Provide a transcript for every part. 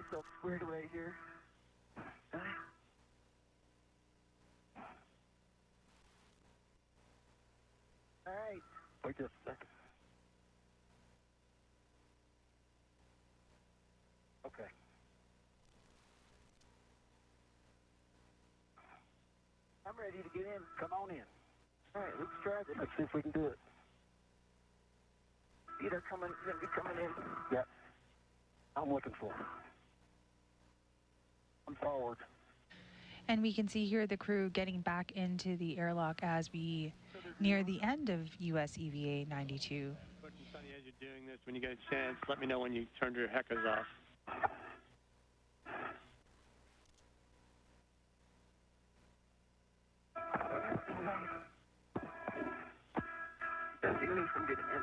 myself squared away here. All right. Wait just a second. Okay. I'm ready to get in. Come on in. All right, let's try this. Let's see if we can do it. Feet are coming in. Yep. I'm looking for them. I'm forward. And we can see here the crew getting back into the airlock as we near the end of US EVA 92. Coach and Sonny, as you're doing this, when you get a chance, let me know when you turned your heckers off. That's the only from getting in.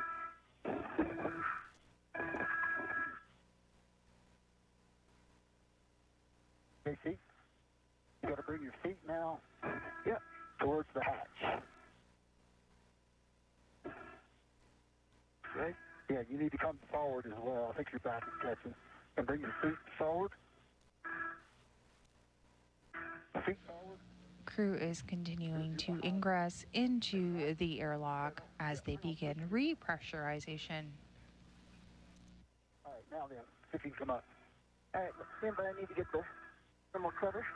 Okay, seat. You got to bring your feet now. Yep. Towards the hatch. Okay. Yeah, you need to come forward as well. I think your back is catching. And bring your feet forward. Feet forward. Crew is continuing to ingress into the airlock as they begin repressurization. All right, now then, see if you can come up. All right, stand by. I need to get the thermal cover.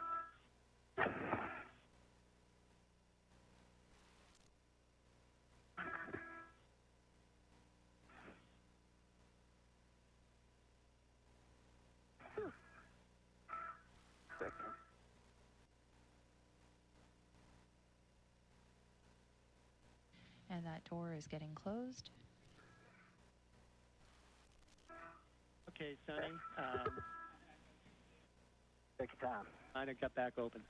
And that door is getting closed. Okay, Sonny. Take your time. Mine got back open.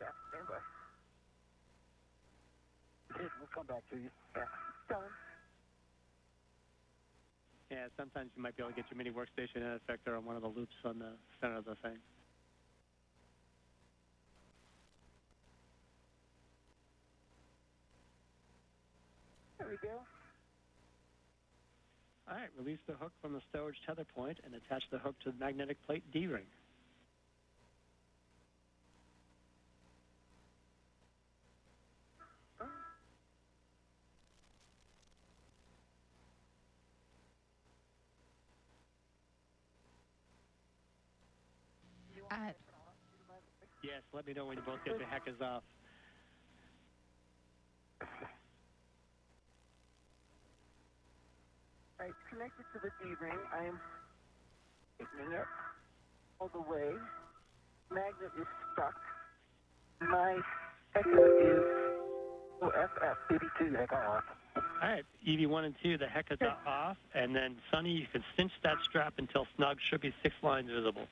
Yeah, stand by. We'll come back to you. Yeah. Done. Yeah, sometimes you might be able to get your mini workstation and effector on one of the loops on the center of the thing. There we go. All right, release the hook from the stowage tether point and attach the hook to the magnetic plate D-ring. Yes, let me know when you both get your heckers off. All right, connected to the D-ring. I am taking it all the way. Magnet is stuck. My hecker is FF82 heck off. All right, EV1 and 2, the heckers are off, and then, Sonny, you can cinch that strap until snug. Should be 6 lines visible.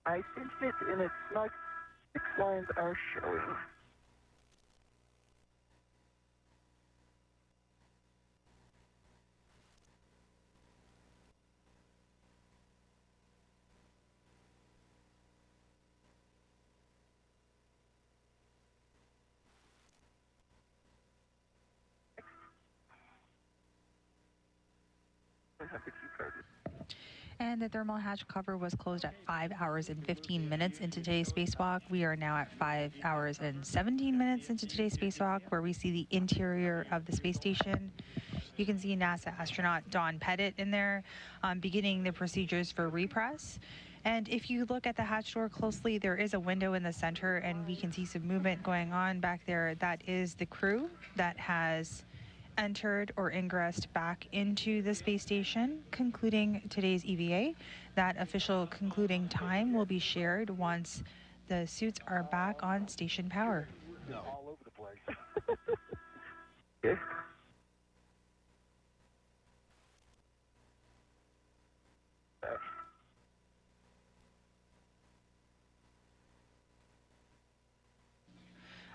I cinched it, and it's snug. 6 lines are showing. And the thermal hatch cover was closed at 5 hours and 15 minutes into today's spacewalk. We are now at 5 hours and 17 minutes into today's spacewalk, where we see the interior of the space station. You can see NASA astronaut Don Pettit in there beginning the procedures for repress. And if you look at the hatch door closely, there is a window in the center, and we can see some movement going on back there. That is the crew that has entered or ingressed back into the space station, concluding today's EVA. That official concluding time will be shared once the suits are back on station power. No. All over the place. Yeah.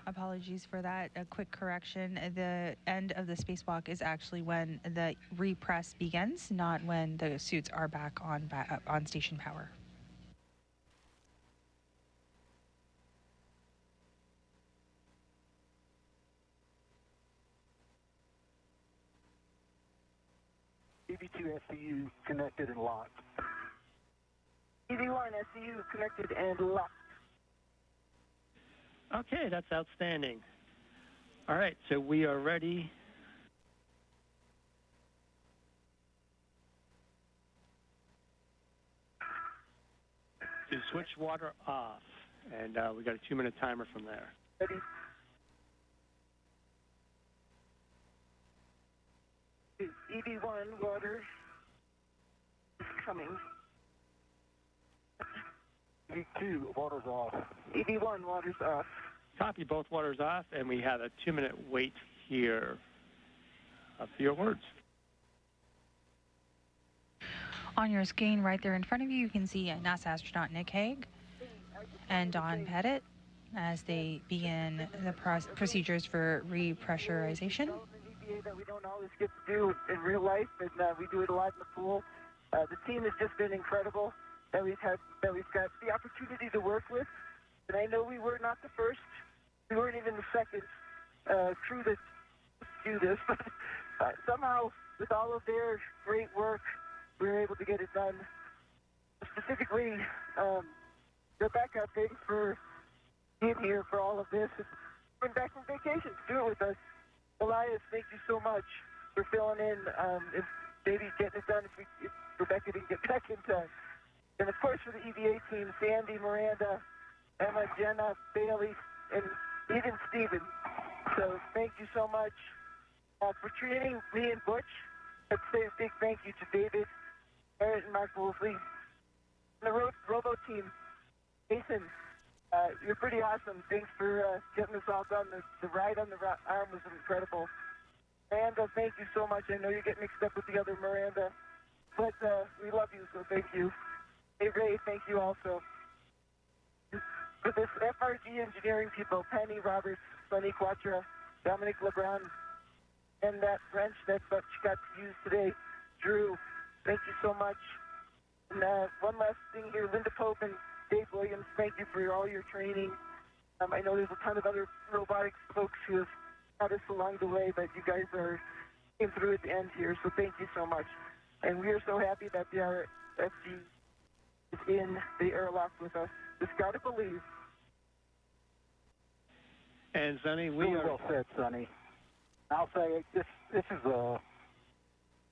Apologies for that. A quick correction. The end of the spacewalk is actually when the repress begins, not when the suits are back on station power. EV2 SCU connected and locked. EV1 SCU connected and locked. Okay, that's outstanding. All right, so we are ready. To switch water off, and we got a 2-minute timer from there. Ready? EV1 water is coming. EV2 water's off. EV1 water's off. Copy, both waters off, and we have a 2-minute wait here for your words. On your screen right there in front of you, you can see NASA astronaut Nick Hague and Don Pettit as they begin the procedures for repressurization. That we don't always get to do in real life, and we do it a lot in the pool. The team has just been incredible that we've got the opportunity to work with. And I know we were not the first, we weren't even the second crew to do this, but somehow with all of their great work, we were able to get it done. Specifically, Rebecca, thanks for being here for all of this. Been back from vacation to do it with us. Elias, thank you so much for filling in. If maybe getting it done if Rebecca didn't get back in time. And of course for the EVA team, Sandy, Miranda, Emma, Jenna, Bailey, and even Steven. So thank you so much for treating me and Butch. Let's say a big thank you to David, Barrett, and Mark Wolfley. And the Robo team, Jason, you're pretty awesome. Thanks for getting this all done. The ride on the arm was incredible. Miranda, thank you so much. I know you get mixed up with the other Miranda, but we love you, so thank you. Hey, Ray, thank you also. For this FRG engineering people, Penny Roberts, Sonny Quatra, Dominic LeBron, and that wrench that's what you got to use today, Drew, thank you so much. And one last thing here, Linda Pope and Dave Williams, thank you for all your training. I know there's a ton of other robotics folks who have taught us along the way, but you guys came through at the end here, so thank you so much. And we are so happy that the RFG is in the airlock with us. Just got to believe. And Sonny, we Really are well said, Sonny. I'll say this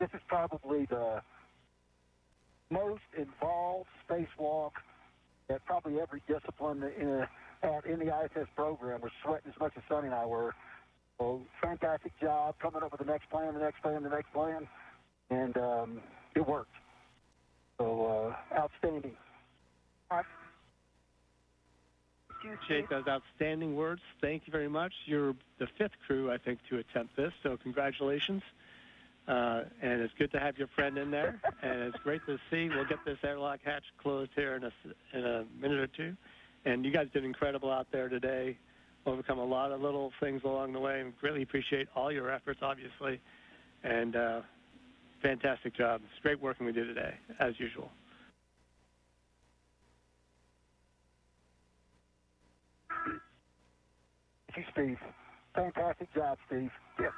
is probably the most involved spacewalk that probably every discipline in the ISS program was sweating as much as Sonny and I were. So fantastic job coming up with the next plan, and it worked. So outstanding. appreciate those outstanding words. Thank you very much. You're the fifth crew, I think, to attempt this, so congratulations. And it's good to have your friend in there, and it's great to see. We'll get this airlock hatch closed here in a minute or two. And you guys did incredible out there today, overcome a lot of little things along the way, and greatly appreciate all your efforts, obviously. And fantastic job. It's great working with you today, as usual. Thank you, Steve. Fantastic job, Steve. Yep.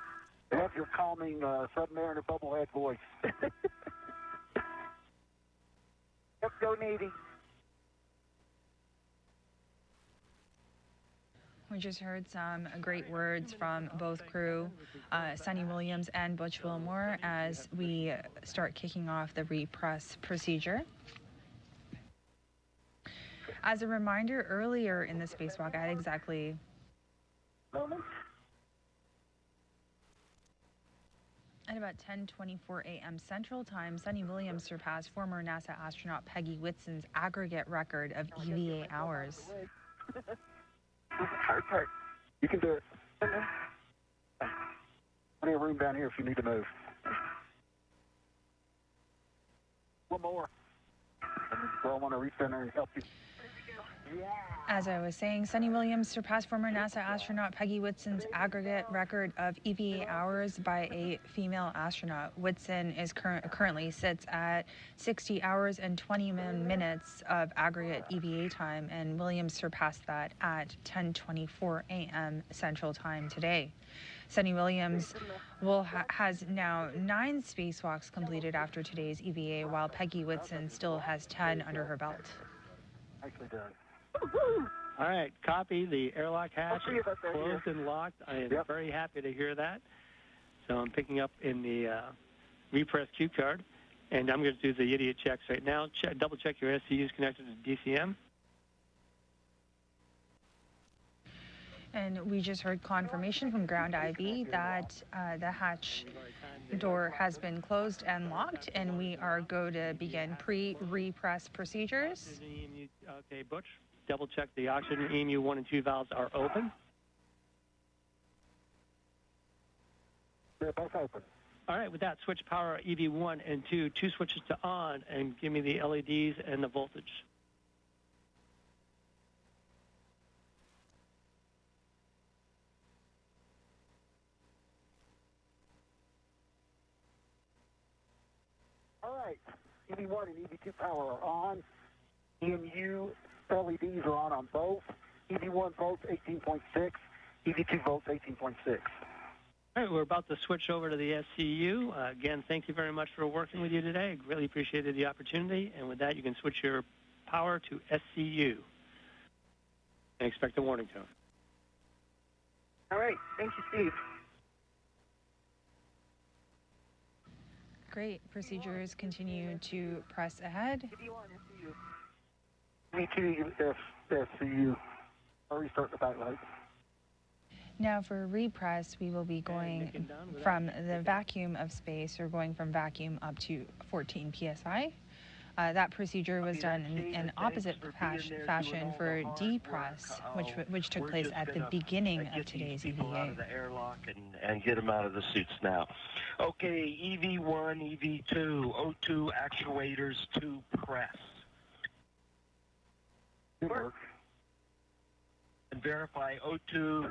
I love your calming submariner bubblehead voice. Yep, go Navy. We just heard some great words from both crew, Sonny Williams and Butch Wilmore, as we start kicking off the repress procedure. As a reminder, earlier in the spacewalk at exactly at about 10:24 a.m. Central Time, Sonny Williams surpassed former NASA astronaut Peggy Whitson's aggregate record of EVA hours. You can do it. Plenty of room down here if you need to move. One more. So I want to reach in there and help you. As I was saying, Sunny Williams surpassed former NASA astronaut Peggy Whitson's aggregate record of EVA hours by a female astronaut. Whitson is currently sits at 60 hours and 21 minutes of aggregate EVA time, and Williams surpassed that at 10:24 a.m. Central Time today. Sunny Williams has now 9 spacewalks completed after today's EVA, while Peggy Whitson still has 10 under her belt. Nicely done. All right, copy. The airlock hatch is closed and locked. I am very happy to hear that. So I'm picking up in the repress cue card, and I'm going to do the idiot checks right now. Double check your SCUs connected to DCM. And we just heard confirmation from ground IB that the hatch door has been closed and locked, and we are going to begin pre-repress procedures. Okay, Butch, double check the oxygen EMU 1 and 2 valves are open. They're both open. All right, with that, switch power EV1 and 2 switches to on, and give me the LEDs and the voltage. All right, EV1 and EV2 power are on. EMU LEDs are on both. EV1 volts 18.6, EV2 volts 18.6. All right, we're about to switch over to the SCU. Again, thank you very much for working with you today. Really appreciated the opportunity. And with that, you can switch your power to SCU. And expect a warning tone. All right. Thank you, Steve. Great. Procedures continue to press ahead. EV2 SCU. I'll restart the backlight. Now for repress, we will be going from the vacuum of space, or going from vacuum up to 14 psi. That procedure was done in opposite fashion for depress, which took place at the beginning of today's EVA. Out of the airlock and get them out of the suits now. Okay, EV1, EV2, O2 actuators to press. Good work. And verify O2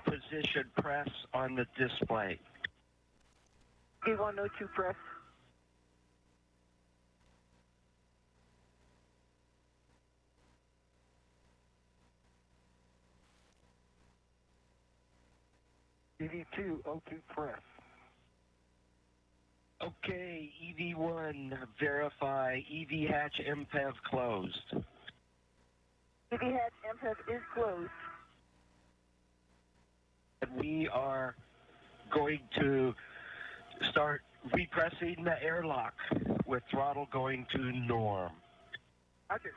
position press on the display. EV1, O2 press. EV2, O2 press. Okay, EV1, verify EV hatch MPEV closed. EV hatch MPEV is closed. And we are going to start repressing the airlock with throttle going to norm. Roger.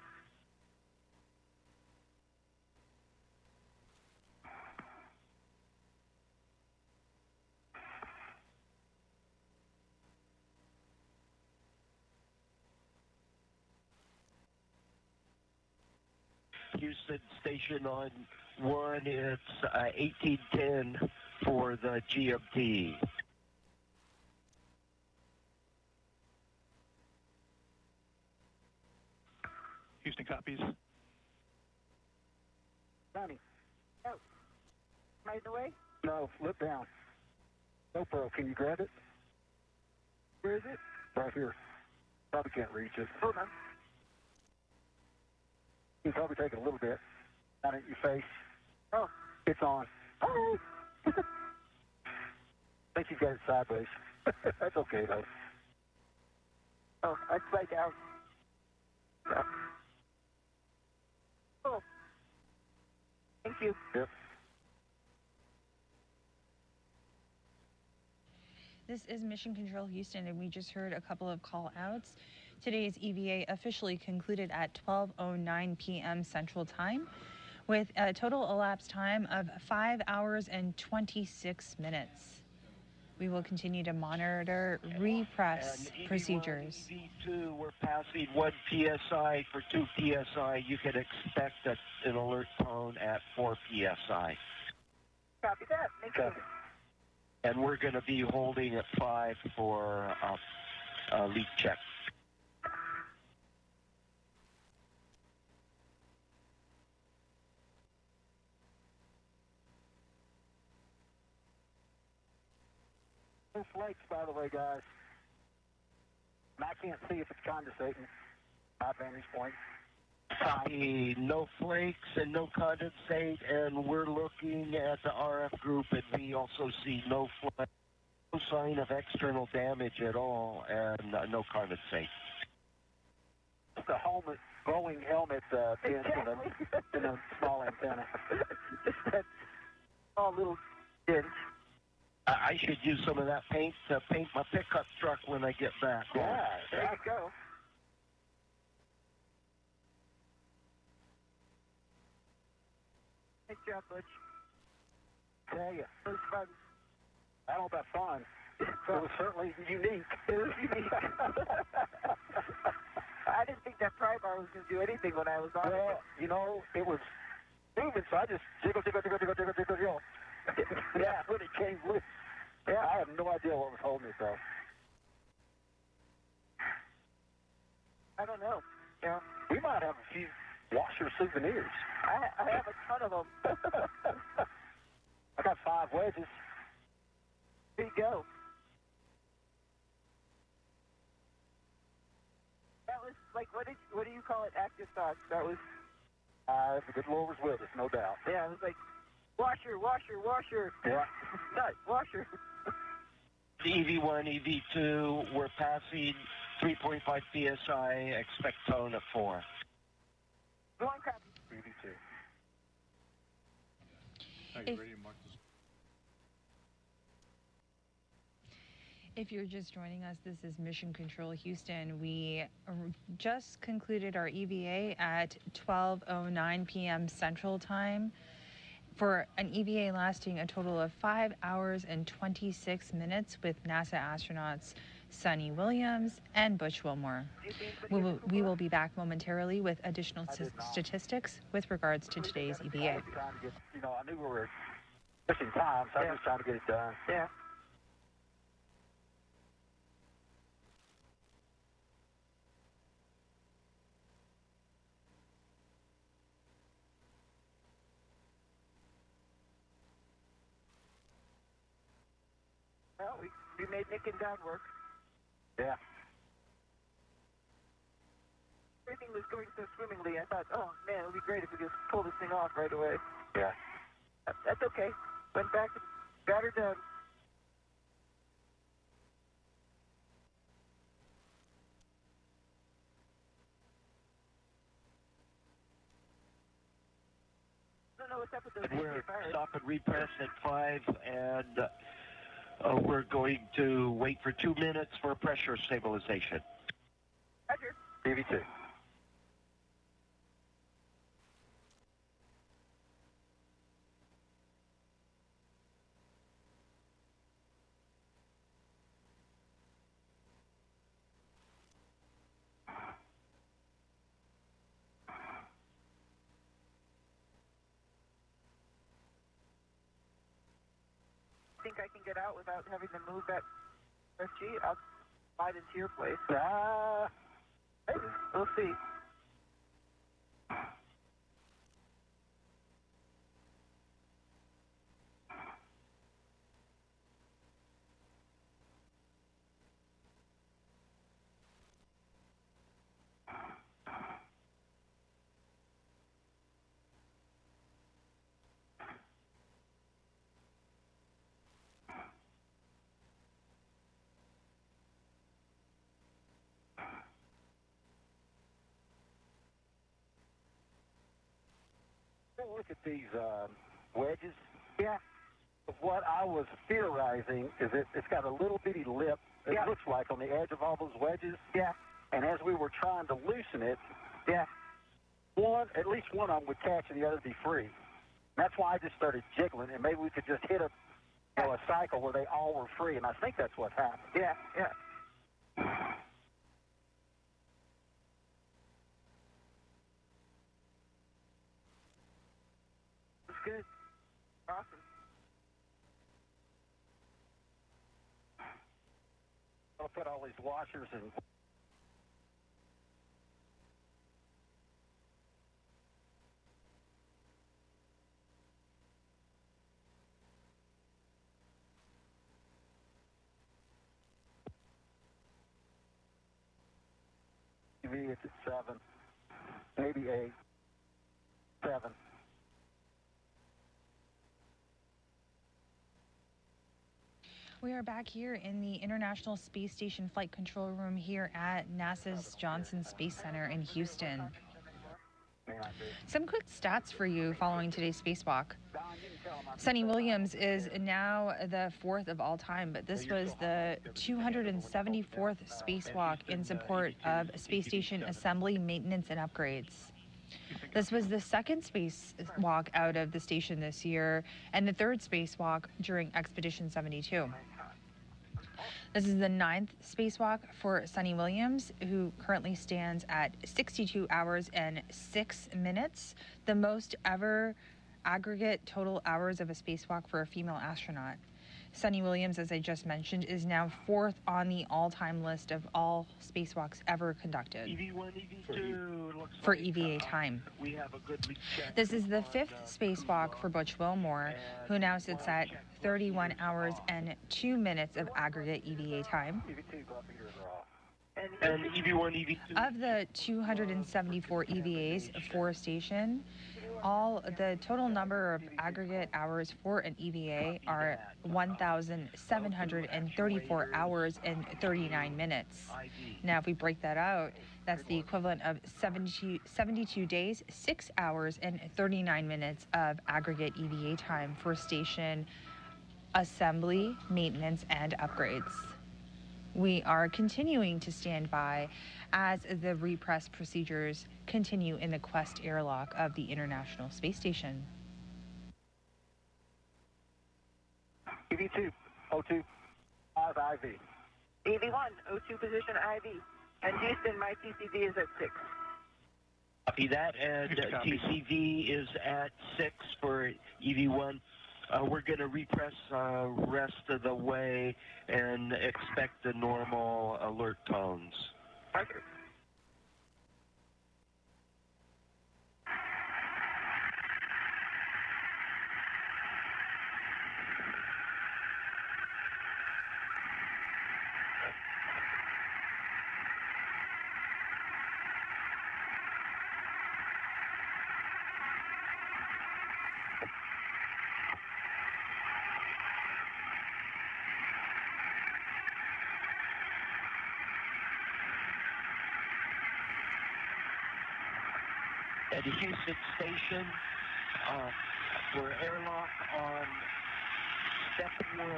Houston station on 1, it's 1810 for the GMT. Houston copies. Johnny. Oh. Right away? No, flip down. GoPro, can you grab it? Where is it? Right here. Probably can't reach it. Hold on. You can probably take it a little bit. Down at your face. Oh. It's on. Oh. I think you've got it sideways. That's okay, though. Oh, upside down. Yeah. Oh. Thank you. Yep. This is Mission Control Houston, and we just heard a couple of call outs. Today's EVA officially concluded at 12:09 p.m. Central Time, with a total elapsed time of 5 hours and 26 minutes. We will continue to monitor repress procedures. EV2, we're passing 1 PSI for 2 PSI. You can expect an alert tone at 4 PSI. Copy that. Thank you. And we're going to be holding at 5 for leak check. No flakes, by the way, guys. And I can't see if it's condensating. My vantage point. Copy. No flakes and no condensate, and we're looking at the RF group, and we also see no flake, no sign of external damage at all, and no condensate. The helmet, Boeing helmet pins in a small antenna. Just that small little dent. I should use some of that paint to paint my pickup truck when I get back. Yeah, There you go. Nice job, Butch. Tell you. It was fun. I don't know about fun. It was certainly unique. It was unique. I didn't think that pry bar was going to do anything when I was on Well, it. you know, it was moving, so I just jiggle. Yeah, when it came loose. Yeah, I have no idea what was holding it, though. I don't know. Yeah. We might have a few washer souvenirs. I have a ton of them. I got 5 wedges. There you go. That was like, what do you call it? Active thoughts. That was, The good Lord was with us, no doubt. yeah, it was like, washer. Yeah. Nut, washer. EV1, EV2, we're passing 3.5 psi, expect tone of 4. Go on, copy. EV2. If you're just joining us, this is Mission Control Houston. We just concluded our EVA at 12:09 p.m. Central Time for an EVA lasting a total of 5 hours and 26 minutes with NASA astronauts Sunny Williams and Butch Wilmore. We will be back momentarily with additional statistics with regards to today's I EVA. was trying to get, I knew we were pushing time, so I was trying to get it done. Yeah. Well, we made Nick and Don work. Yeah. Everything was going so swimmingly. I thought, oh man, it would be great if we just pull this thing off right away. Yeah. That's okay. Went back and got her done. I don't know what's up with those We're fires. stop and repress at 5, and we're going to wait for 2 minutes for pressure stabilization. Roger. EV2. Think I can get out without having to move that SG? I'll slide into your place. Maybe. We'll see. Look at these wedges. Yeah. What I was theorizing is it's got a little bitty lip, it Yeah. looks like, on the edge of all those wedges. Yeah. And as we were trying to loosen it, Yeah. at least one of them would catch and the other would be free. That's why I just started jiggling, and maybe we could just hit a cycle where they all were free, and I think that's what happened. Yeah. Yeah. It's good. Awesome. I'll put all these washers and TV, it's at 7, maybe 8, 7. We are back here in the International Space Station Flight Control Room here at NASA's Johnson Space Center in Houston. Some quick stats for you following today's spacewalk. Sunny Williams is now the 4th of all time, but this was the 274th spacewalk in support of space station assembly, maintenance, and upgrades. This was the 2nd spacewalk out of the station this year and the 3rd spacewalk during Expedition 72. This is the 9th spacewalk for Sunny Williams, who currently stands at 62 hours and 6 minutes, the most ever aggregate total hours of a spacewalk for a female astronaut. Sunny Williams, as I just mentioned, is now 4th on the all-time list of all spacewalks ever conducted for EVA time. This is the 5th spacewalk for Butch Wilmore, who now sits at 31 hours and 2 minutes of aggregate EVA time. And EV1, EV2? Of the 274 EVAs for station, the total number of aggregate hours for an EVA are 1,734 hours and 39 minutes. Now, if we break that out, that's the equivalent of 72 days, 6 hours, and 39 minutes of aggregate EVA time for station assembly, maintenance, and upgrades. We are continuing to stand by as the repress procedures continue in the Quest airlock of the International Space Station. EV2, O2, 5 IV. EV1, O2 position IV. And Houston, my TCV is at 6. Copy that, and TCV is at 6 for EV1. We're going to repress rest of the way and expect the normal alert tones. Okay. At the Houston station, we're airlock on step 1.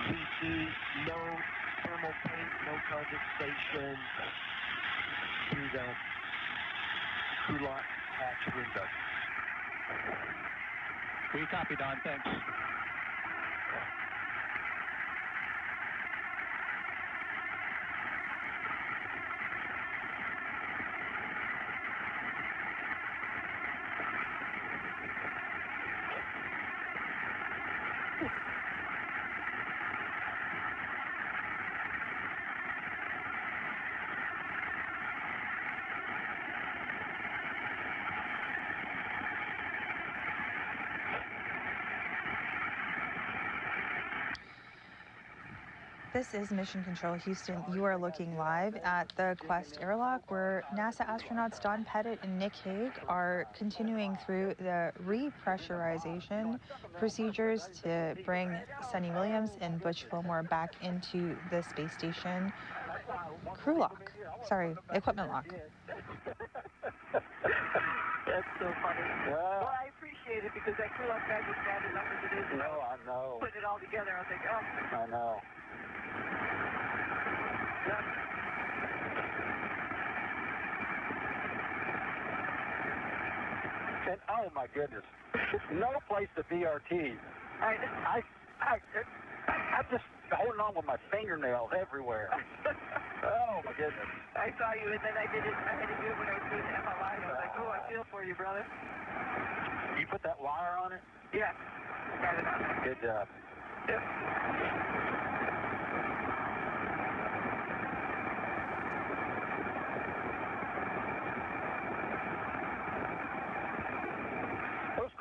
We see no thermal paint, no condensation through the crew lock hatch window. We copy, Don. Thanks. This is Mission Control Houston. You are looking live at the Quest airlock where NASA astronauts Don Pettit and Nick Hague are continuing through the repressurization procedures to bring Sunny Williams and Butch Wilmore back into the space station equipment lock. That's so funny. Well, I appreciate it because that crew lock bag was bad enough as it is. No, I know. Put it all together, I was like, oh. I know. And oh my goodness, no place to BRT. I'm just holding on with my fingernails everywhere. Oh my goodness. I saw you, and then I had to do it when I was doing the MRI. I was like, oh, I feel for you, brother. You put that wire on it? Yeah. Got it on. Good job. Yep.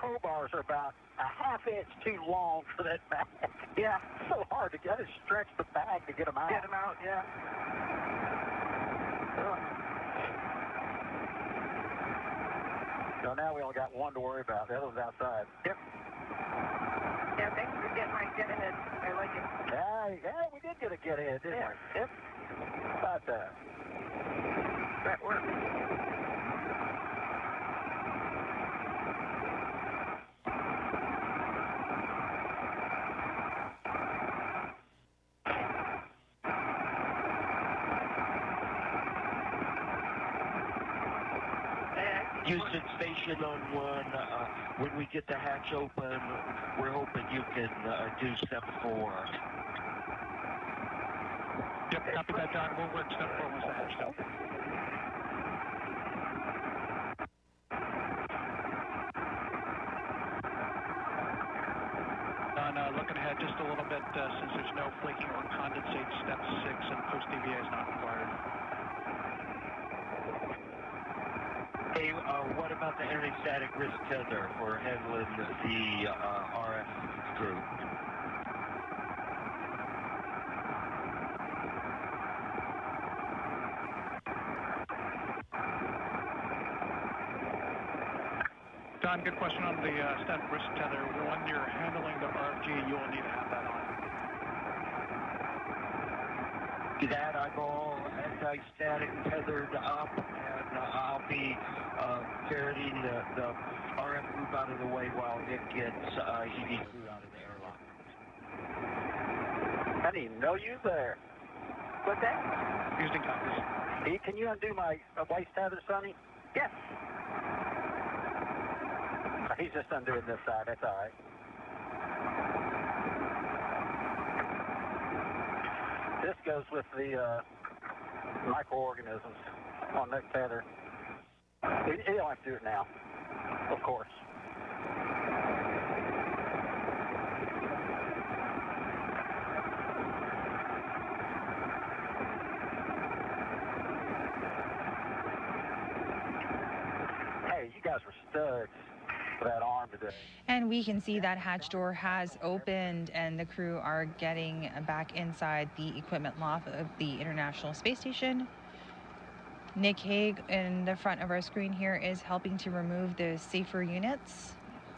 tow bars are about a half-inch too long for that bag. Yeah. It's so hard to get. I just stretch the bag to get them out. Get them out, yeah. So now we only got one to worry about. The other one's outside. Yep. Yeah, thanks for getting my get ahead. I like it. Yeah, we did get a get ahead, didn't we? Yep. How about that? That works. Houston Station on 1. When we get the hatch open, we're hoping you can do step 4. Yep, copy that, John. We'll work step 4 once the hatch is open. Looking ahead just a little bit, since there's no flaking or condensate, step 6 and post-EVA is not required. Hey, what about the anti-static risk tether for handling the RF group? Don, good question on the static risk tether. When you're handling the RFG, you will need to have that on. That I'm all anti-static tethered up, and I'll be ferreting the RF group out of the way while Nick gets EV crew out of the airlock. I didn't even know you there. What's that? Houston copies. Hey, can you undo my waist tether, Sonny? Yes. He's just undoing this side. That's all right. This goes with the microorganisms on that tether. You don't have to do it now, of course. Hey, you guys were studs for that arm today. And we can see that hatch door has opened and the crew are getting back inside the equipment loft of the International Space Station. Nick Hague in the front of our screen here is helping to remove the safer units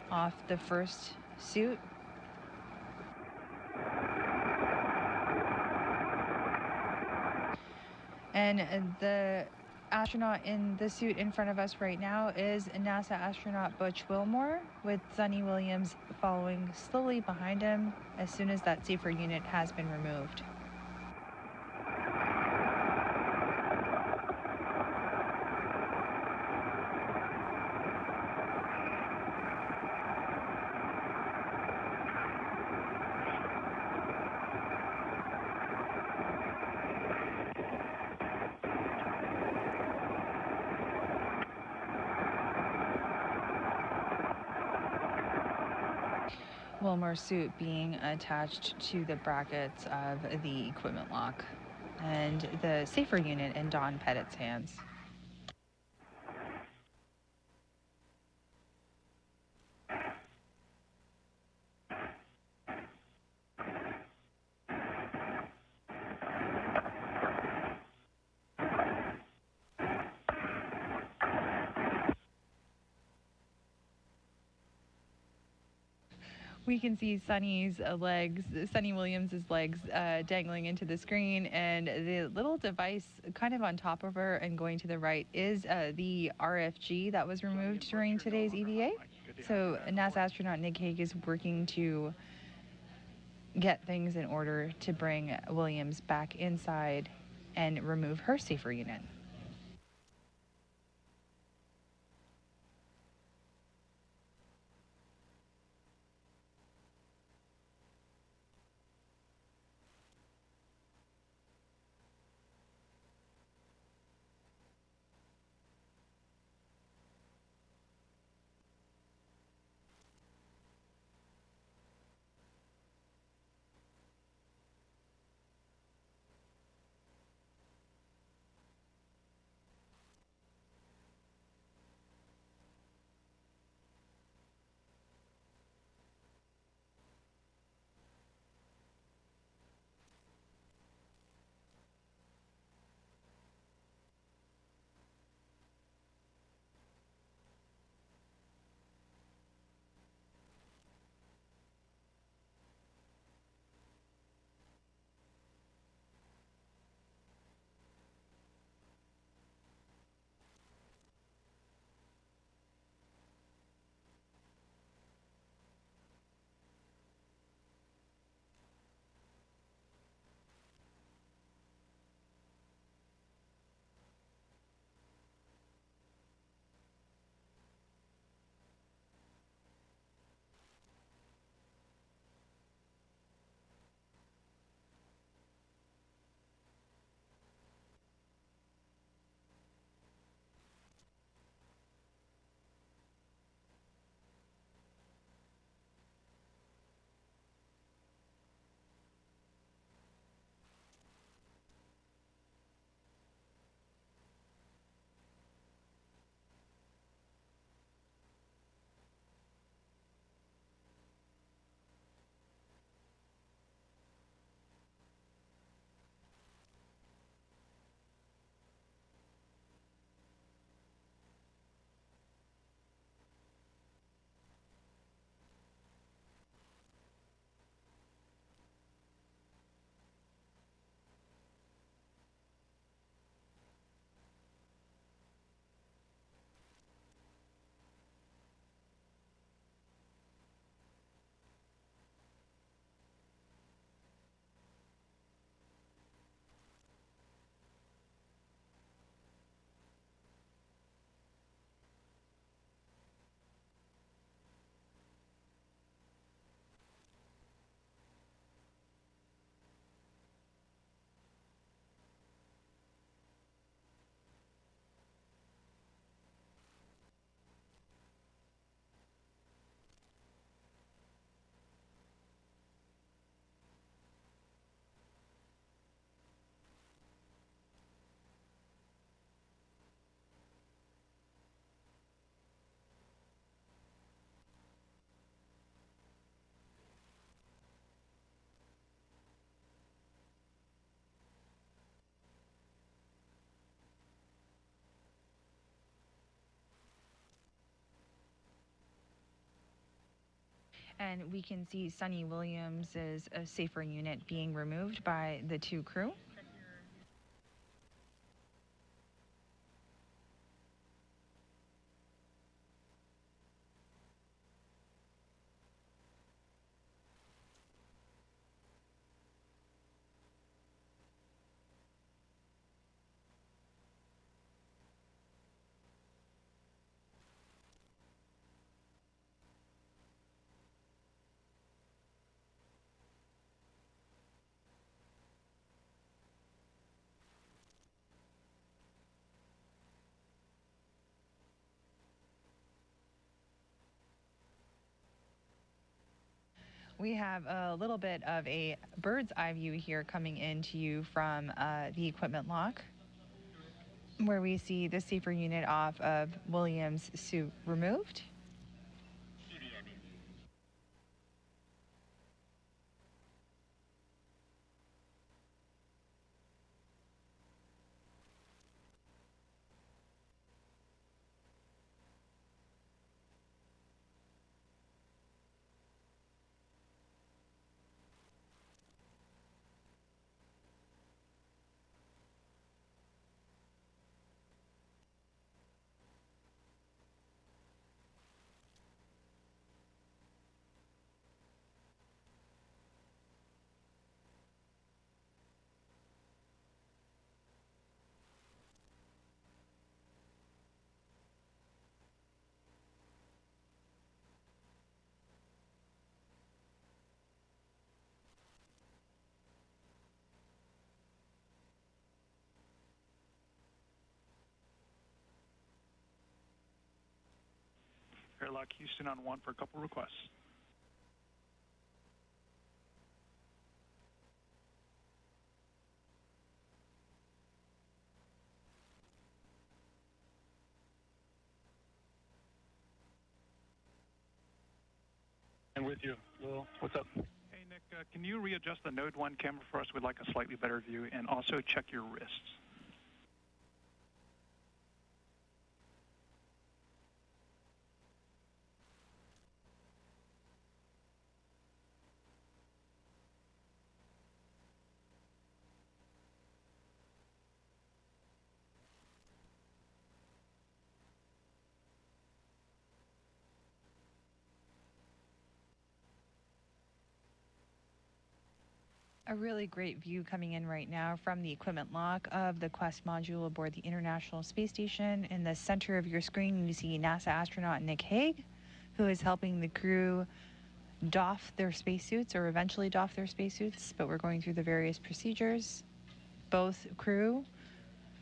off the first suit. And the astronaut in the suit in front of us right now is NASA astronaut Butch Wilmore, with Sonny Williams following slowly behind him as soon as that safer unit has been removed. Wilmore's suit being attached to the brackets of the equipment lock, and the safer unit in Don Pettit's hands. We can see Sonny Williams' legs dangling into the screen, and the little device kind of on top of her and going to the right is the RFG that was removed during today's EVA. So NASA astronaut Nick Hague is working to get things in order to bring Williams back inside and remove her safer unit. And we can see Sunny Williams' a safer unit being removed by the two crew. We have a little bit of a bird's eye view here coming into you from the equipment lock, where we see the safer unit off of Williams' suit removed. Airlock Houston on 1 for a couple requests. And with you, Will. What's up? Hey, Nick, can you readjust the Node 1 camera for us? We'd like a slightly better view, and also check your wrists. A really great view coming in right now from the equipment lock of the Quest module aboard the International Space Station. In the center of your screen, you see NASA astronaut Nick Hague, who is helping the crew doff their spacesuits, or eventually doff their spacesuits, but we're going through the various procedures. Both crew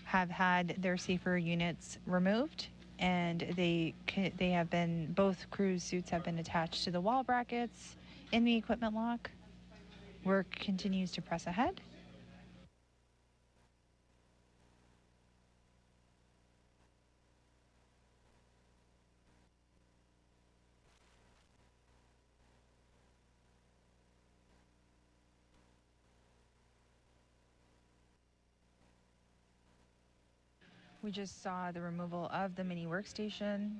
have had their safer units removed, and both crew's suits have been attached to the wall brackets in the equipment lock. Work continues to press ahead. We just saw the removal of the mini workstation.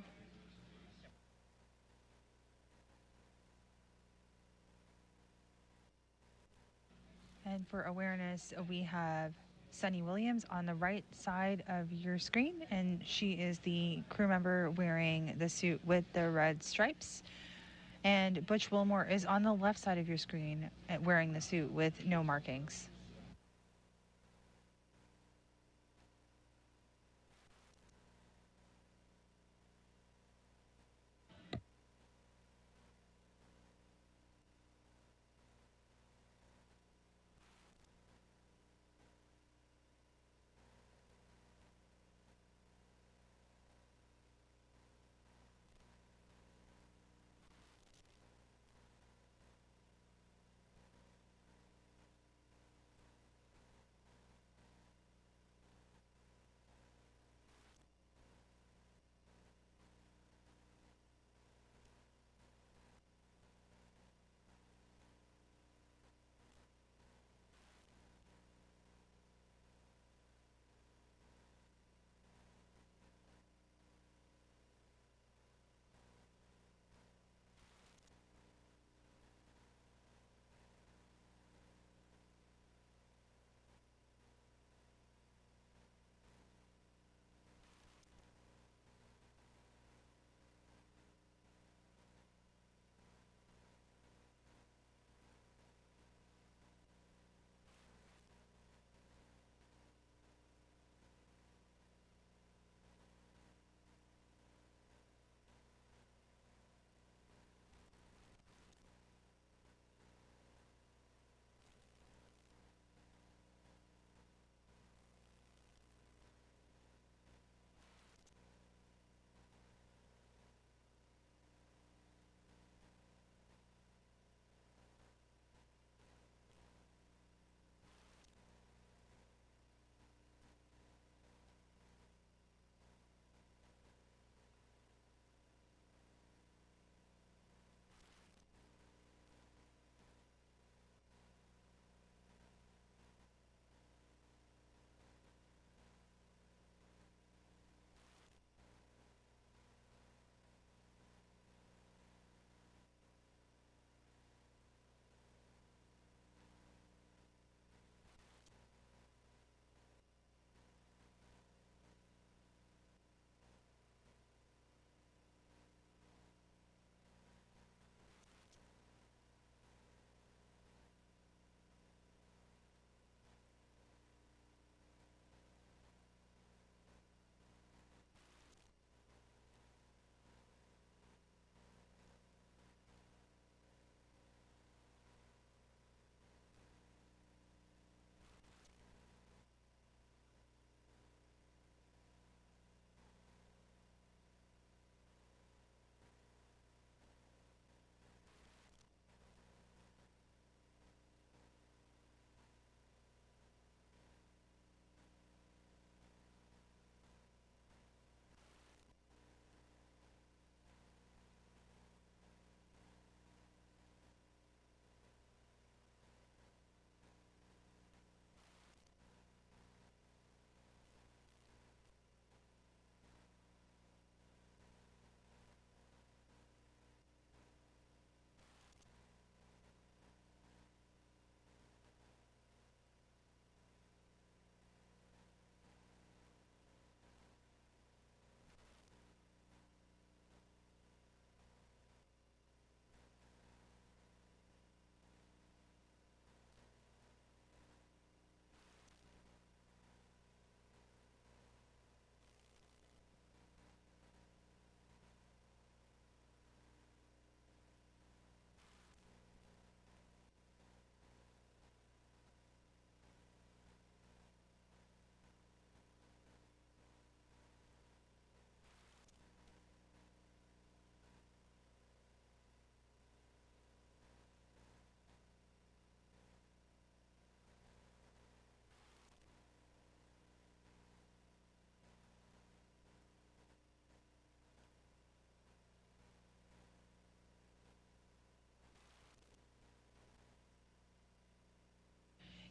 And for awareness, we have Sunny Williams on the right side of your screen, and she is the crew member wearing the suit with the red stripes. And Butch Wilmore is on the left side of your screen wearing the suit with no markings.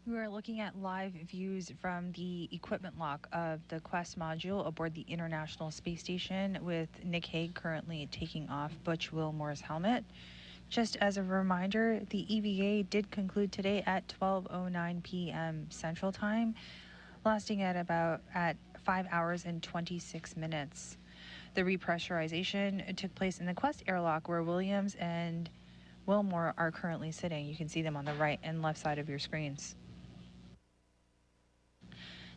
We are looking at live views from the equipment lock of the Quest module aboard the International Space Station, with Nick Hague currently taking off Butch Wilmore's helmet. Just as a reminder, the EVA did conclude today at 12:09 p.m. Central Time, lasting at 5 hours and 26 minutes. The repressurization took place in the Quest airlock, where Williams and Wilmore are currently sitting. You can see them on the right and left side of your screens.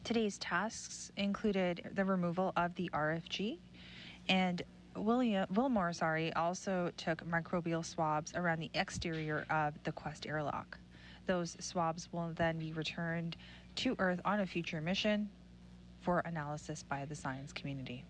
Today's tasks included the removal of the RFG, and Wilmore also took microbial swabs around the exterior of the Quest airlock. Those swabs will then be returned to Earth on a future mission for analysis by the science community.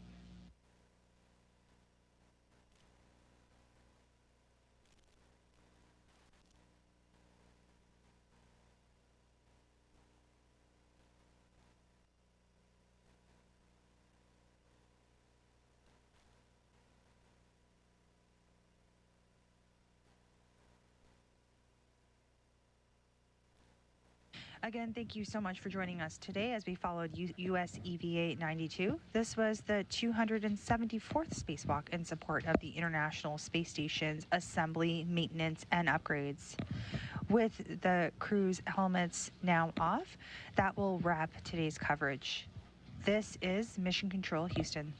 Again, thank you so much for joining us today as we followed US EVA 92. This was the 274th spacewalk in support of the International Space Station's assembly, maintenance, and upgrades. With the crew's helmets now off, that will wrap today's coverage. This is Mission Control Houston.